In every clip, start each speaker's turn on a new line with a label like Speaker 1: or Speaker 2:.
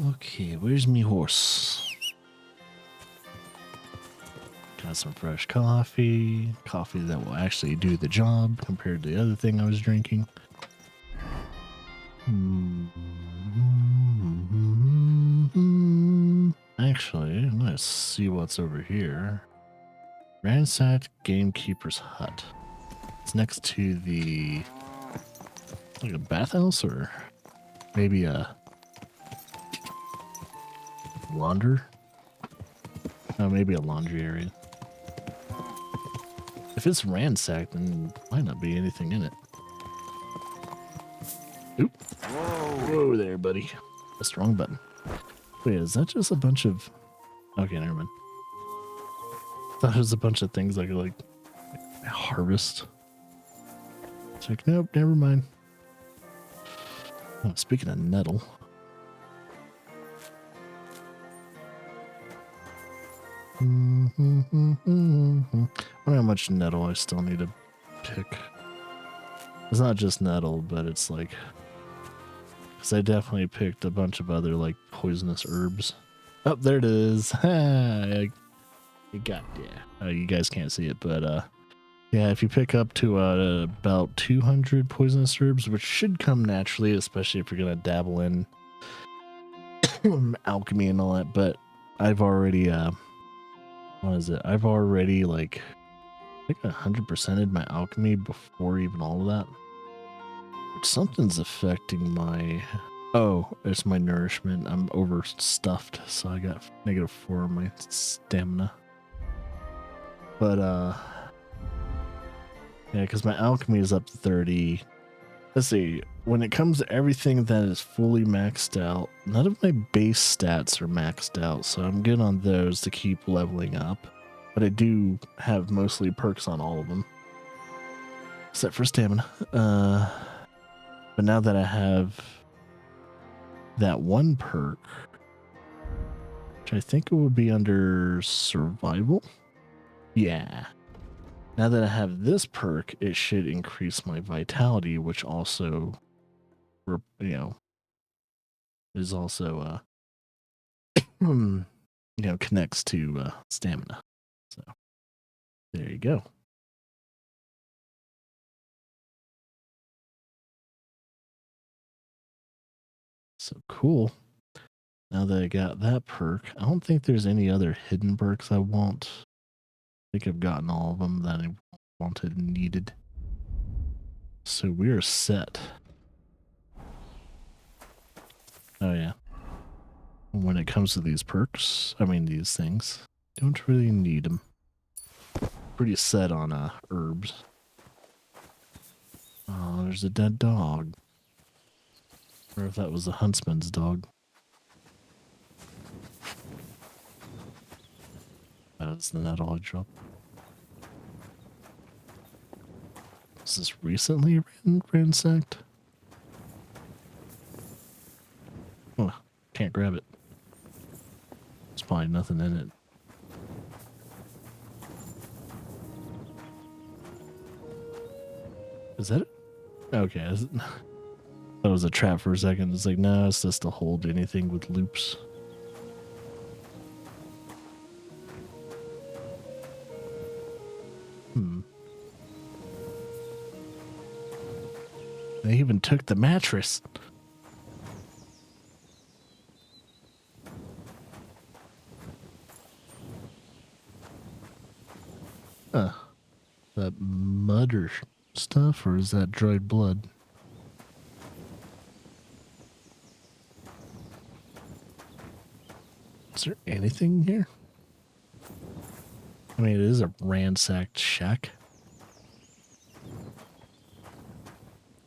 Speaker 1: Okay, where's me horse? Got some fresh coffee. Coffee that will actually do the job compared to the other thing I was drinking. Actually, let's see what's over here. Ransacked Gamekeeper's Hut. It's next to the... like a bathhouse or maybe a launder? Oh, maybe a laundry area. If it's ransacked, then might not be anything in it. Oop. Whoa there, buddy. That's the wrong button. Wait, is that just a bunch of... okay, never mind. I thought it was a bunch of things I could, like harvest. It's like, nope, never mind. Oh, speaking of nettle. I wonder how much nettle I still need to pick. It's not just nettle, but it's like... because I definitely picked a bunch of other, like, poisonous herbs. Oh, there it is. You got, yeah. You guys can't see it, but, yeah, if you pick up to about 200 poisonous herbs, which should come naturally, especially if you're going to dabble in alchemy and all that, but I've already, what is it? I've already, like, I think 100%ed my alchemy before even all of that. Something's affecting my... oh, it's my nourishment. I'm overstuffed, so I got -4 on my stamina. But, yeah, because my alchemy is up to 30. Let's see. When it comes to everything that is fully maxed out, none of my base stats are maxed out, so I'm good on those to keep leveling up. But I do have mostly perks on all of them. Except for stamina. But now that I have that one perk, which I think it would be under survival. Yeah. Now that I have this perk, it should increase my vitality, which also, you know, is also, you know, connects to stamina. So there you go. So cool. Now that I got that perk, I don't think there's any other hidden perks I want. I think I've gotten all of them that I wanted and needed. So we're set. Oh yeah. When it comes to these perks, I mean these things, don't really need them. Pretty set on herbs. Oh, there's a dead dog. Or if that was the huntsman's dog. That's the net all I dropped. Is this recently ransacked? Oh, can't grab it. There's probably nothing in it. Is that it? Okay. That was a trap for a second. It's like, no, it's just to hold anything with loops. They even took the mattress. That mud or stuff, or is that dried blood? Is there anything here? I mean, it is a ransacked shack. I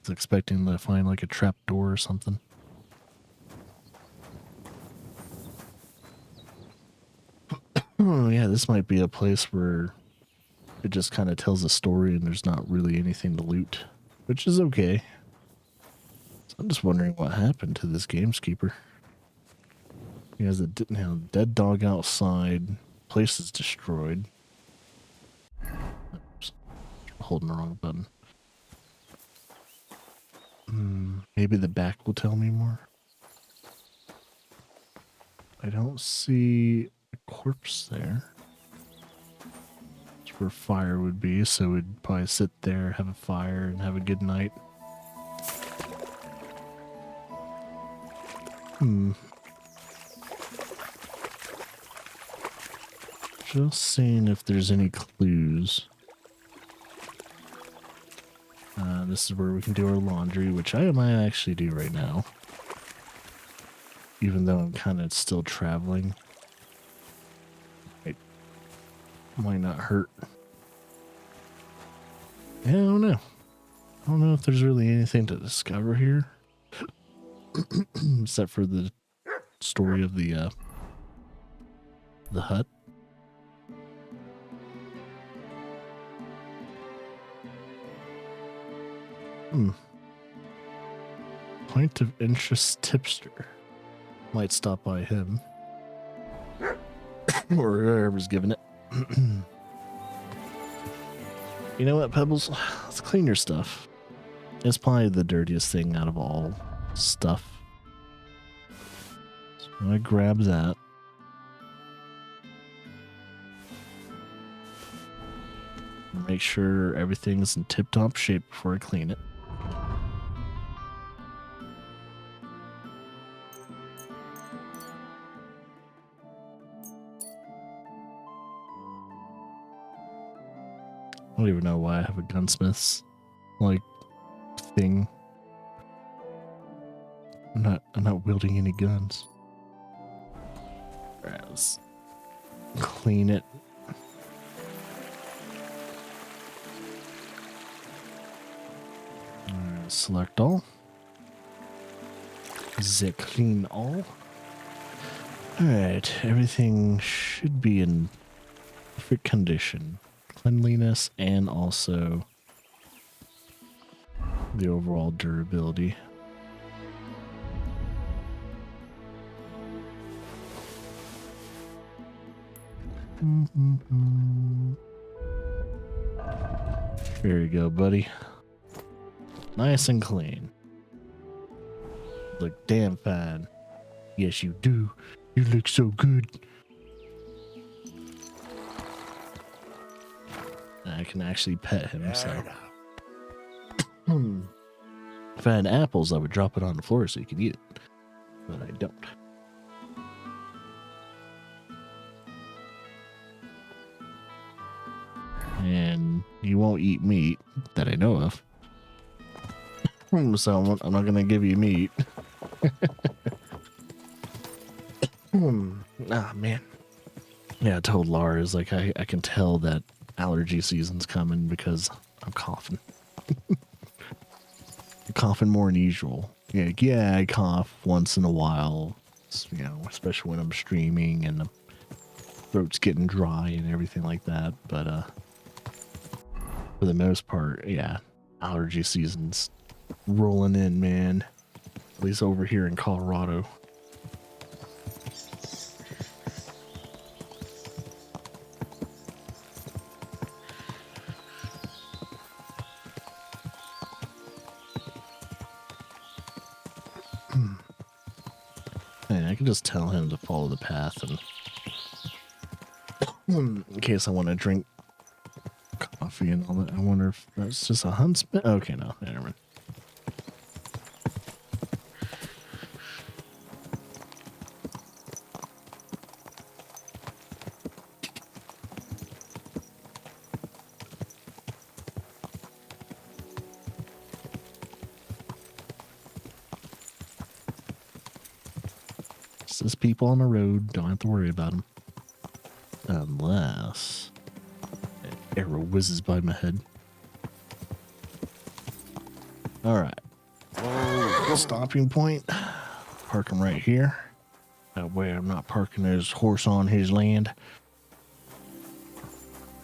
Speaker 1: was expecting to find like a trap door or something. Oh yeah, this might be a place where it just kind of tells a story and there's not really anything to loot, which is okay. So I'm just wondering what happened to this gameskeeper. He has a dead dog outside. Place is destroyed. Oops. Holding the wrong button. Maybe the back will tell me more. I don't see a corpse there. That's where fire would be, so we'd probably sit there, have a fire, and have a good night. Just seeing if there's any clues. This is where we can do our laundry, which I might actually do right now. Even though I'm kind of still traveling. It might not hurt. Yeah, I don't know. I don't know if there's really anything to discover here. Except for the story of the hut. Point of interest tipster. Might stop by him. Or whoever's giving it. You know what, Pebbles? Let's clean your stuff. It's probably the dirtiest thing out of all stuff. So I'm gonna grab that. Make sure everything's in tip-top shape before I clean it. I don't even know why I have a gunsmith's like thing. I'm not wielding any guns. Alright, let's clean it. Select all. The clean all. Alright, everything should be in perfect condition. Cleanliness and also the overall durability. There you go, buddy. Nice and clean. Look damn fine. Yes, you do. You look so good. I can actually pet him, so. If I had apples, I would drop it on the floor so you could eat it. But I don't. And you won't eat meat that I know of. So I'm not gonna give you meat. Ah, man. Yeah, I told Lars, like, I can tell that allergy season's coming because I'm coughing. I'm coughing more than usual. Yeah, I cough once in a while, you know, especially when I'm streaming and the throat's getting dry and everything like that. But for the most part, yeah, allergy season's rolling in, man. At least over here in Colorado. And I can just tell him to follow the path, and in case I want to drink coffee and all that. I wonder if that's just a huntsman. Okay, no, never mind. It's just people on the road. Don't have to worry about them. Unless an arrow whizzes by my head. Alright. Stopping point. Park him right here. That way I'm not parking his horse on his land.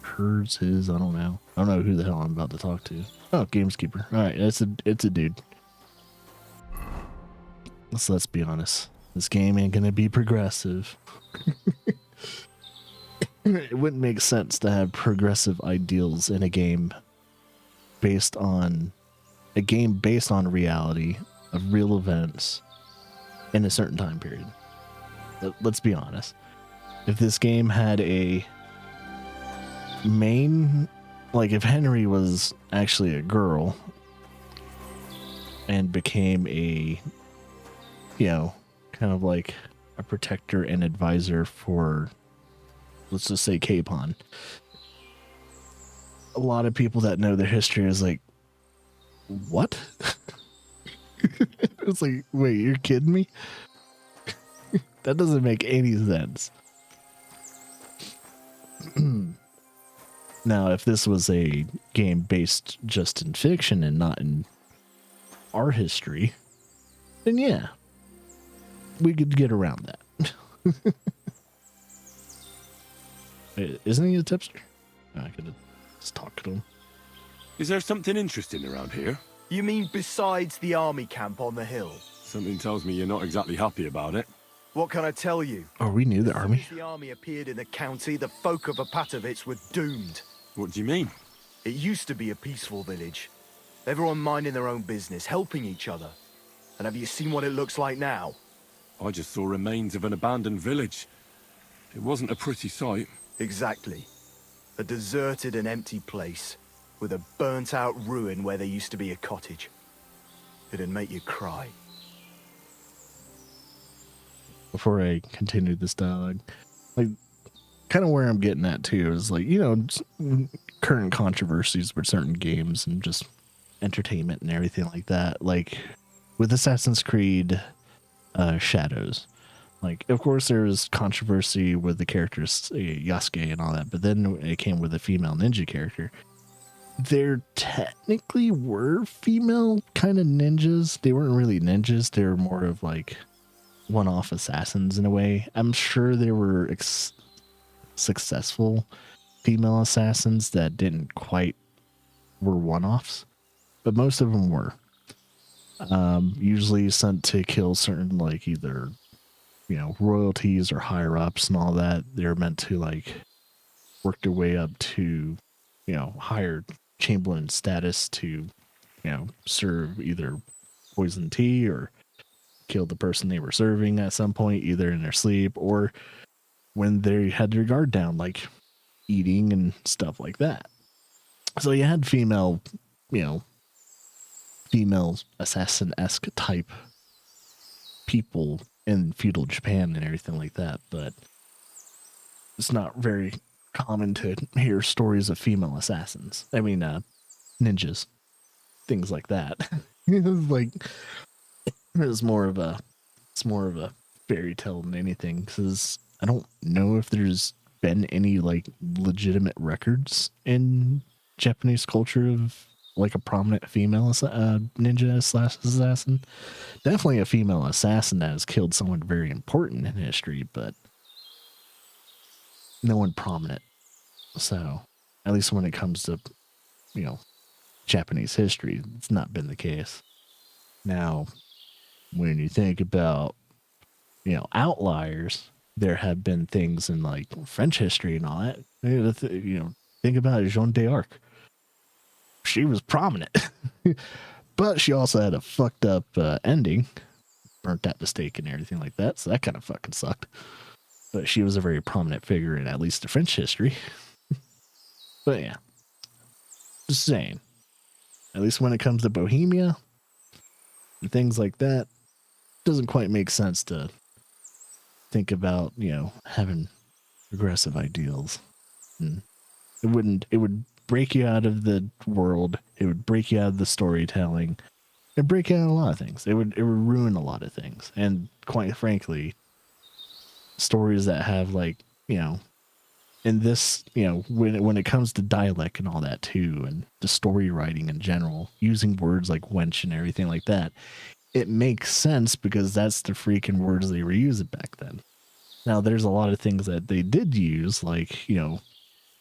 Speaker 1: Herds his, I don't know. I don't know who the hell I'm about to talk to. Oh, Gameskeeper. Alright, it's a dude. So let's be honest. This game ain't gonna be progressive. It wouldn't make sense to have progressive ideals in a game based on reality of real events in a certain time period. Let's be honest. If this game had a main, like if Henry was actually a girl and became a, kind of like a protector and advisor for, let's just say, Capon, a lot of people that know their history is like, what? It's like, wait, you're kidding me? That doesn't make any sense. Now, if this was a game based just in fiction and not in our history, then yeah, we could get around that. Wait, isn't he a tipster? I could just talk to him.
Speaker 2: Is there something interesting around here?
Speaker 3: You mean besides the army camp on the hill?
Speaker 2: Something tells me you're not exactly happy about it.
Speaker 3: What can I tell you?
Speaker 1: Oh, we knew the army.
Speaker 3: As soon as the army appeared in the county, the folk of Apatovitz were doomed.
Speaker 2: What do you mean?
Speaker 3: It used to be a peaceful village. Everyone minding their own business, helping each other. And have you seen what it looks like now?
Speaker 2: I just saw remains of an abandoned village. It wasn't a pretty sight.
Speaker 3: Exactly. A deserted and empty place, with a burnt-out ruin where there used to be a cottage. It'd make you cry.
Speaker 1: Before I continue this dialogue, like, kind of where I'm getting at too is like, current controversies with certain games and just entertainment and everything like that. Like with Assassin's Creed Shadows, like, of course there's controversy with the characters Yasuke and all that, but then it came with a female ninja character. There technically were female kind of ninjas. They weren't really ninjas. They were more of like one-off assassins in a way. I'm sure there were successful female assassins that didn't quite were one-offs, but most of them were usually sent to kill certain, like, either royalties or higher ups and all that. They're meant to like work their way up to higher chamberlain status to serve either poison tea or kill the person they were serving at some point, either in their sleep or when they had their guard down, like eating and stuff like that. So you had female assassin-esque type people in feudal Japan and everything like that, but it's not very common to hear stories of female assassins. I mean, ninjas, things like that. It's more of a fairy tale than anything, because I don't know if there's been any like legitimate records in Japanese culture of like a prominent female ninja/assassin. Definitely a female assassin that has killed someone very important in history, but no one prominent. So, at least when it comes to, Japanese history, it's not been the case. Now, when you think about, outliers, there have been things in like French history and all that. Think about Jeanne d'Arc. She was prominent, but she also had a fucked up ending, burnt at the stake and everything like that. So that kind of fucking sucked. But she was a very prominent figure in at least the French history. But yeah, just saying. At least when it comes to Bohemia and things like that, it doesn't quite make sense to think about, having aggressive ideals. And it would break you out of the world. It would break you out of the storytelling. It'd break you out of a lot of things. It would ruin a lot of things. And quite frankly, stories that have like, in this, when it comes to dialect and all that too, and the story writing in general, using words like wench and everything like that, it makes sense because that's the freaking words they were using back then. Now, there's a lot of things that they did use, like,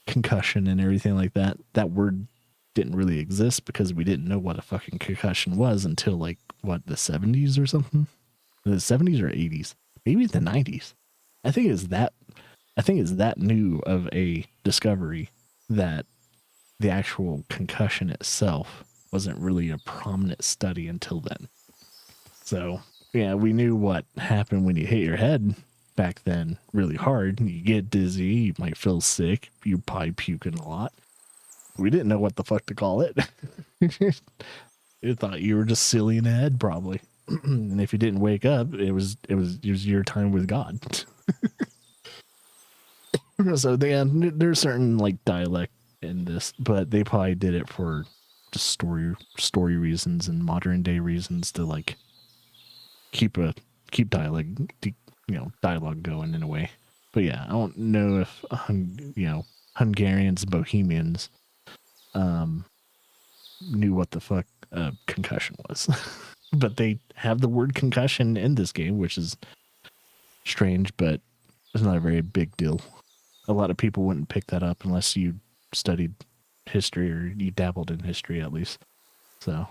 Speaker 1: concussion and everything like that. That word didn't really exist because we didn't know what a fucking concussion was until like, what, the 70s or something? The 70s or 80s? Maybe the 90s. I think it's that new of a discovery that the actual concussion itself wasn't really a prominent study until then. So, yeah, we knew what happened when you hit your head back then really hard. You get dizzy, you might feel sick, you probably puking a lot. We didn't know what the fuck to call it. You thought you were just silly in the head, probably. And if you didn't wake up, it was your time with God. So there's certain like dialect in this, but they probably did it for just story reasons and modern day reasons to like keep dialogue going in a way. But yeah, I don't know if Hungarians and Bohemians knew what the fuck concussion was. But they have the word concussion in this game, which is strange, but it's not a very big deal. A lot of people wouldn't pick that up unless you studied history or you dabbled in history at least. So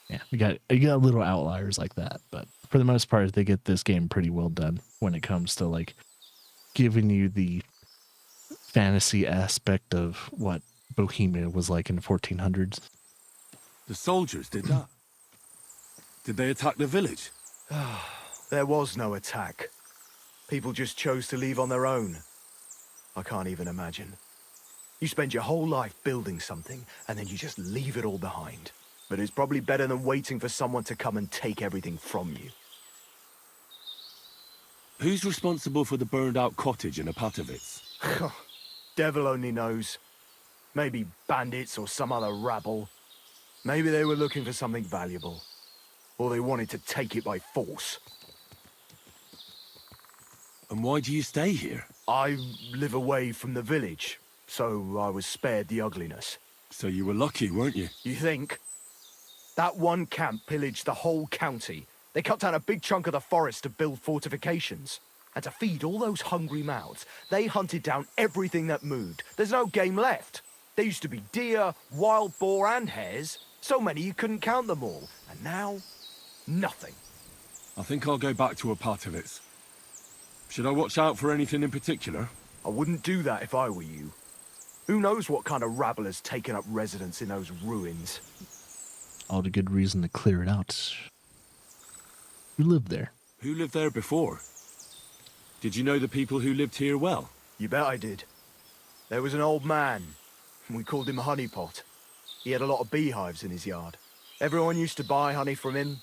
Speaker 1: yeah, you got little outliers like that, but for the most part, they get this game pretty well done when it comes to like giving you the fantasy aspect of what Bohemia was like in the 1400s.
Speaker 2: The soldiers did that? Did they attack the village?
Speaker 3: There was no attack. People just chose to leave on their own. I can't even imagine. You spend your whole life building something, and then you just leave it all behind. But it's probably better than waiting for someone to come and take everything from you.
Speaker 2: Who's responsible for the burned-out cottage in Apatovitz?
Speaker 3: Devil only knows. Maybe bandits or some other rabble. Maybe they were looking for something valuable. Or they wanted to take it by force.
Speaker 2: And why do you stay here?
Speaker 3: I live away from the village, so I was spared the ugliness.
Speaker 2: So you were lucky, weren't you?
Speaker 3: You think? That one camp pillaged the whole county. They cut down a big chunk of the forest to build fortifications. And to feed all those hungry mouths, they hunted down everything that moved. There's no game left. There used to be deer, wild boar, and hares. So many you couldn't count them all. And now, nothing.
Speaker 2: I think I'll go back to Apatovitz. Should I watch out for anything in particular?
Speaker 3: I wouldn't do that if I were you. Who knows what kind of rabble has taken up residence in those ruins?
Speaker 1: All the good reason to clear it out. You lived there.
Speaker 2: Who lived there before? Did you know the people who lived here well?
Speaker 3: You bet I did. There was an old man. We called him Honeypot. He had a lot of beehives in his yard. Everyone used to buy honey from him,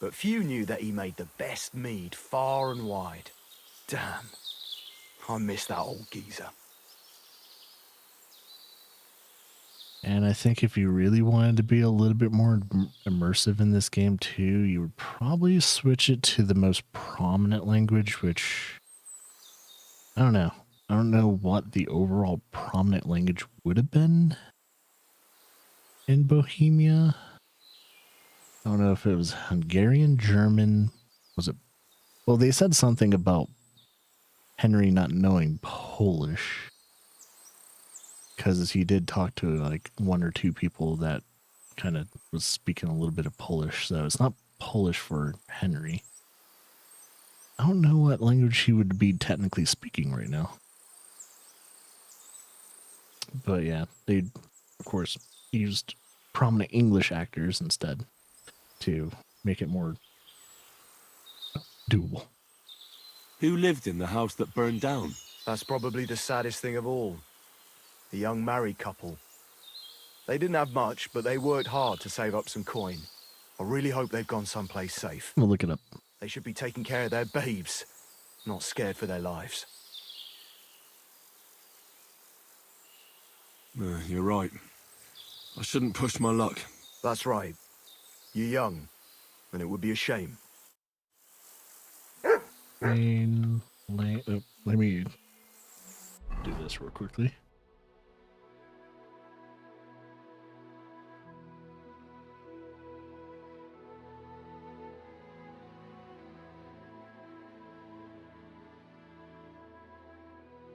Speaker 3: but few knew that he made the best mead far and wide. Damn, I miss that old geezer.
Speaker 1: And I think if you really wanted to be a little bit more immersive in this game too, you would probably switch it to the most prominent language, which I don't know. I don't know what the overall prominent language would have been in Bohemia. I don't know if it was Hungarian, German. Was it? Well, they said something about Henry not knowing Polish, because he did talk to like one or two people that kind of was speaking a little bit of Polish. So it's not Polish for Henry. I don't know what language he would be technically speaking right now. But yeah, they, of course, used prominent English actors instead to make it more doable.
Speaker 2: Who lived in the house that burned down?
Speaker 3: That's probably the saddest thing of all. The young married couple. They didn't have much, but they worked hard to save up some coin. I really hope they've gone someplace safe.
Speaker 1: We'll look it up.
Speaker 3: They should be taking care of their babes, not scared for their lives.
Speaker 2: You're right. I shouldn't push my luck.
Speaker 3: That's right. You're young, and it would be a shame.
Speaker 1: Let me do this real quickly.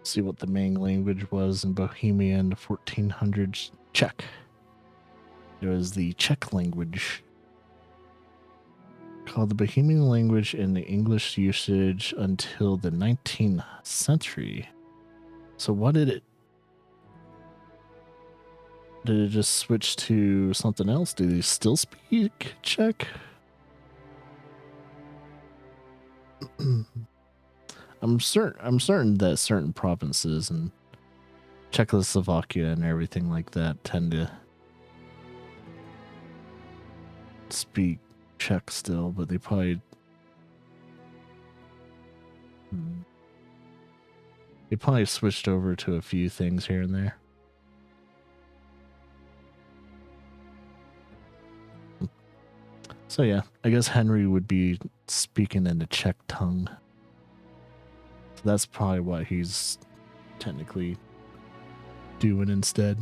Speaker 1: See what the main language was in Bohemia in the 1400s. Czech. It was the Czech language, called the Bohemian language in the English usage until the 19th century. So what did it just switch to something else? Do they still speak Czech? I'm certain that certain provinces and Czechoslovakia and everything like that tend to speak Czech still, but they probably switched over to a few things here and there. So yeah, I guess Henry would be speaking in the Czech tongue. So that's probably what he's technically doing instead.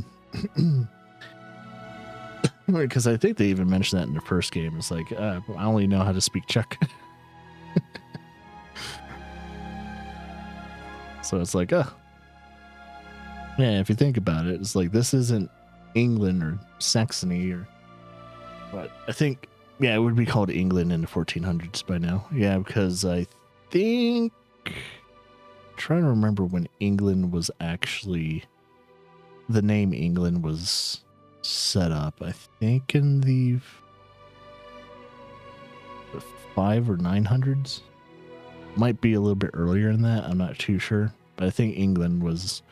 Speaker 1: Because I think they even mentioned that in the first game. It's like, I only know how to speak Czech. So it's like, yeah, if you think about it, it's like, this isn't England or Saxony or what. I think, yeah, it would be called England in the 1400s by now. Yeah, because I think, I'm trying to remember when England was actually, the name England was set up. I think in the 500s or 900s. Might be a little bit earlier than that. I'm not too sure. But I think England was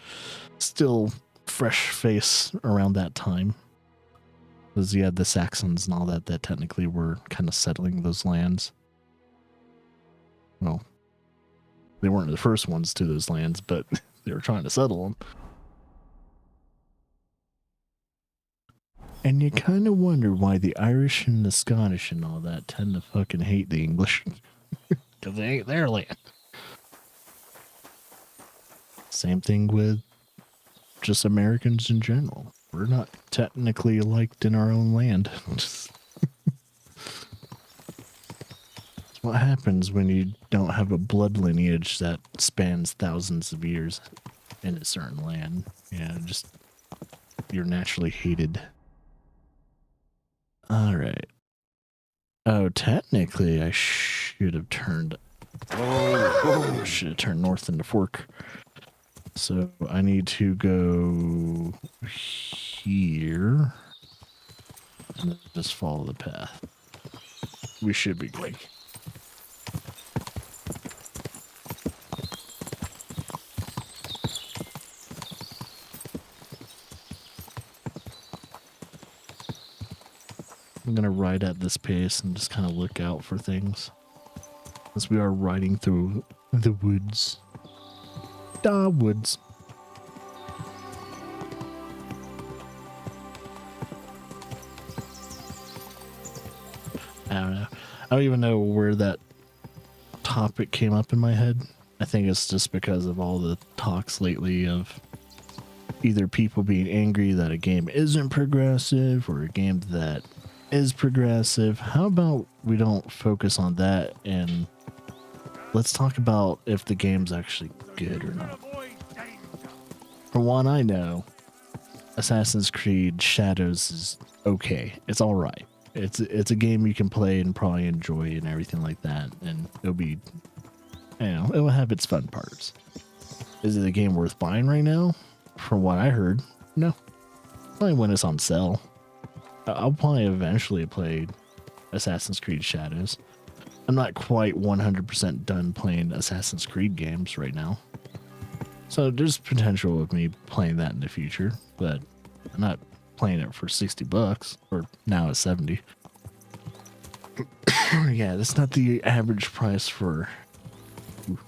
Speaker 1: still fresh face around that time. Because you had the Saxons and all that technically were kind of settling those lands. Well, they weren't the first ones to those lands, but they were trying to settle them. And you kind of wonder why the Irish and the Scottish and all that tend to fucking hate the English. Because they ain't their land. Same thing with just Americans in general. We're not technically liked in our own land. It's what happens when you don't have a blood lineage that spans thousands of years in a certain land. Yeah, just you're naturally hated. Alright. Oh, technically I should have turned north into Fork. So I need to go here and just follow the path. We should be good. I'm gonna ride at this pace and just kind of look out for things as we are riding through the woods. Da woods. I don't know. I don't even know where that topic came up in my head. I think it's just because of all the talks lately of either people being angry that a game isn't progressive or a game that is progressive. How about we don't focus on that and let's talk about if the game's actually good or not. From what I know, Assassin's Creed Shadows is okay. It's all right. It's a game you can play and probably enjoy and everything like that, and it'll be, it'll have its fun parts. Is it a game worth buying right now? From what I heard, no. Probably when it's on sale. I'll probably eventually play Assassin's Creed Shadows. I'm not quite 100% done playing Assassin's Creed games right now. So there's potential of me playing that in the future, but I'm not playing it for $60, or now it's 70. Yeah, that's not the average price for... Ooh,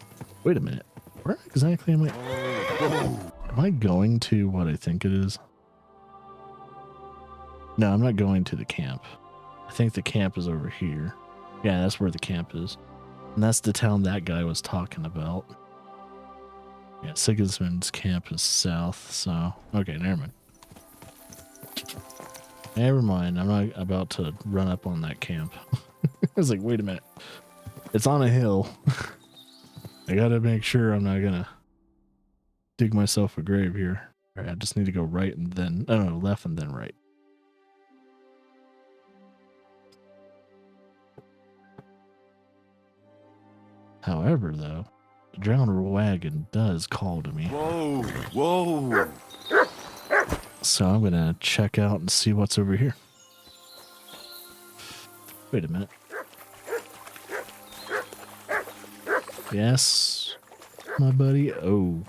Speaker 1: wait a minute. Where exactly am I? Am I going to what I think it is? No, I'm not going to the camp. I think the camp is over here. Yeah, that's where the camp is. And that's the town that guy was talking about. Yeah, Sigismund's camp is south, so... Okay, never mind. Never mind, I'm not about to run up on that camp. I was like, wait a minute. It's on a hill. I gotta make sure I'm not gonna dig myself a grave here. Alright, I just need to go right and then... I don't know, left and then right. However, though, the drowned wagon does call to me.
Speaker 2: Whoa, whoa.
Speaker 1: So I'm going to check out and see what's over here. Wait a minute. Yes. my buddy. Oh.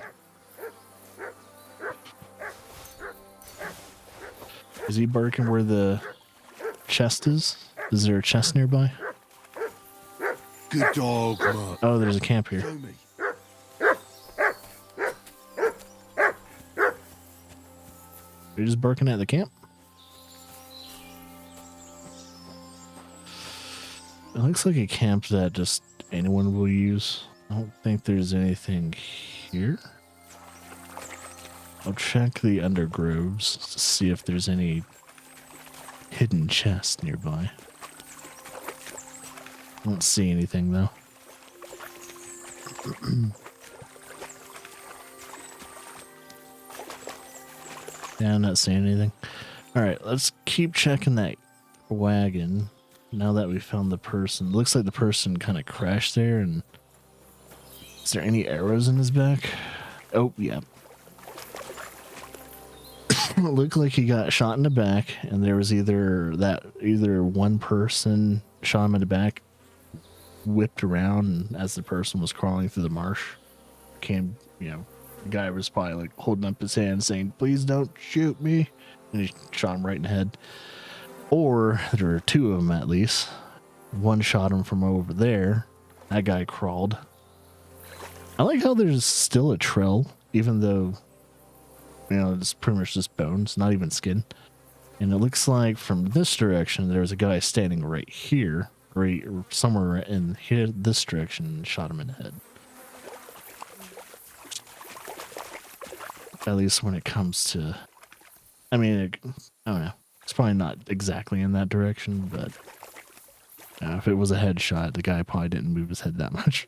Speaker 1: Is he barking where the chest is? Is there a chest nearby?
Speaker 2: Good dog, Mutt.
Speaker 1: Oh, there's a camp here.
Speaker 2: Show me.
Speaker 1: Are you just barking at the camp? It looks like a camp that just anyone will use. I don't think there's anything here. I'll check the undergroves to see if there's any hidden chests nearby. I don't see anything though. Yeah, I'm not seeing anything. Alright, let's keep checking that wagon. Now that we found the person. Looks like the person kind of crashed there. And is there any arrows in his back? Oh, yeah. It looked like he got shot in the back, and there was either one person shot him in the back, whipped around, and as the person was crawling through the marsh, the guy was probably like holding up his hand saying, "Please don't shoot me," and he shot him right in the head. Or there were two of them at least. One shot him from over there. That guy crawled. I like how there's still a trail, even though, it's pretty much just bones, not even skin. And it looks like from this direction, there's a guy standing right here, right somewhere in here, this direction, and shot him in the head. At least when it comes to, I don't know. It's probably not exactly in that direction, but if it was a headshot, the guy probably didn't move his head that much.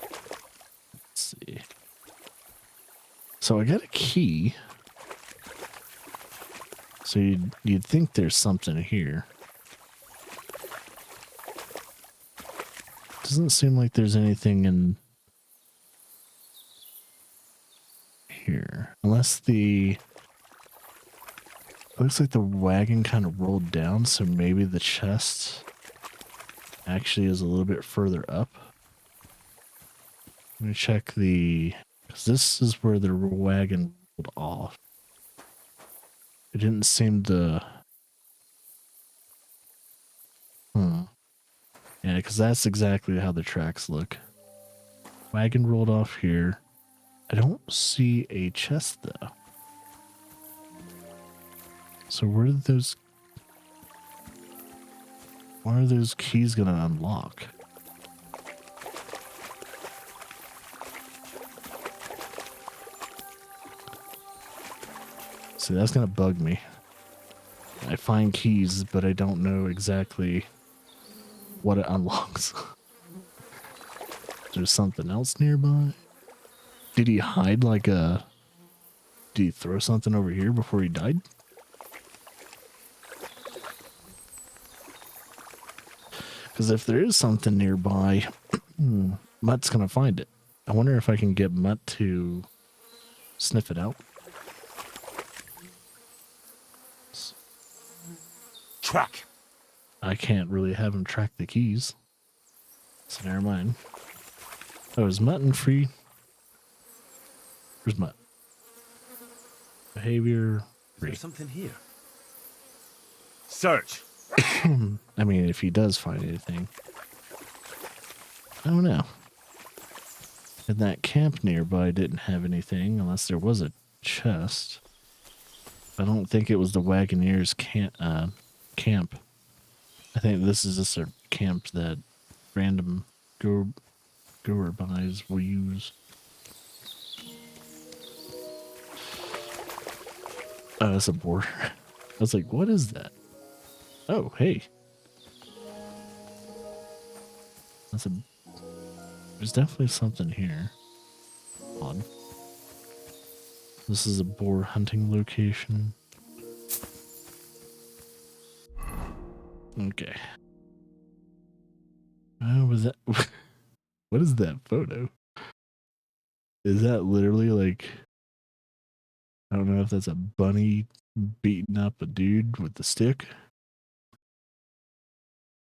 Speaker 1: Let's see. So I got a key. So you'd think there's something here. Doesn't seem like there's anything in here. Unless looks like the wagon kind of rolled down, so maybe the chest actually is a little bit further up. Let me check because this is where the wagon rolled off. It didn't seem to... Yeah, because that's exactly how the tracks look. Wagon rolled off here. I don't see a chest, though. So where did those... Why are those keys going to unlock? See, that's going to bug me. I find keys, but I don't know exactly what it unlocks. There's something else nearby? Did he hide did he throw something over here before he died? Because if there is something nearby, Mutt's going to find it. I wonder if I can get Mutt to sniff it out.
Speaker 2: Track.
Speaker 1: I can't really have him track the keys. So never mind. Oh, is mutton free? Where's Mutt? Behavior free.
Speaker 2: There's something here. Search.
Speaker 1: I mean, if he does find anything. I don't know. And that camp nearby didn't have anything, unless there was a chest. I don't think it was the Wagoneers camp. I think this is just a camp that random goer-bys will use. Oh, that's a boar. I was like, what is that? Oh, hey. There's definitely something here. Odd. This is a boar hunting location. Okay. Oh, was that... What is that photo? Is that literally like... I don't know if that's a bunny beating up a dude with the stick.